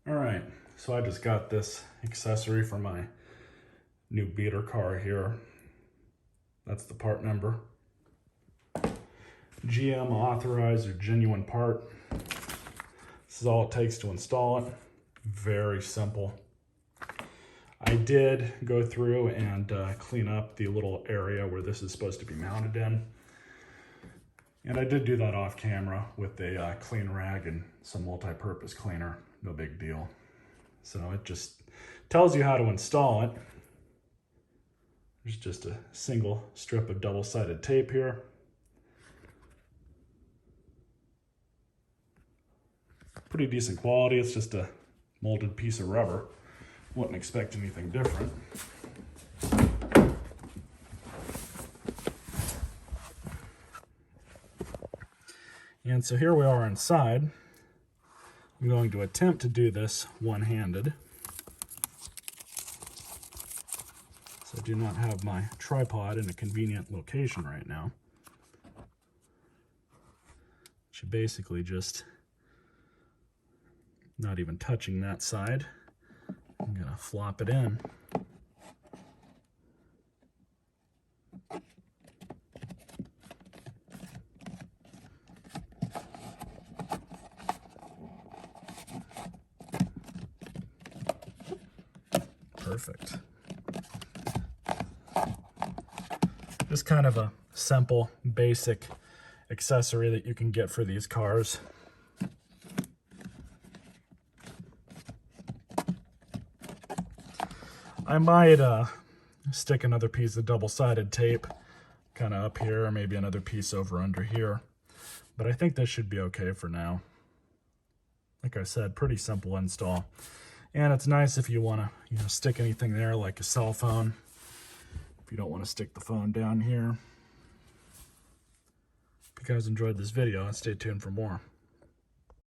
All right, so I just got this accessory for my new beater car here. That's the part number. GM authorized or genuine part. This is all it takes to install it. Very simple. I did go through and clean up the little area where this is supposed to be mounted in. And I did do that off camera with a clean rag and some multi-purpose cleaner. No big deal. So it just tells you how to install it. There's just a single strip of double-sided tape here. Pretty decent quality. It's just a molded piece of rubber. Wouldn't expect anything different. And so here we are inside. I'm going to attempt to do this one-handed. So I do not have my tripod in a convenient location right now. Should basically just not even touching that side. I'm gonna flop it in. Perfect. Just kind of a simple, basic accessory that you can get for these cars. I might stick another piece of double-sided tape kind of up here, or maybe another piece over under here. But I think this should be okay for now. Like I said, pretty simple install. And it's nice if you want to, stick anything there like a cell phone. If you don't want to stick the phone down here. If you guys enjoyed this video, stay tuned for more.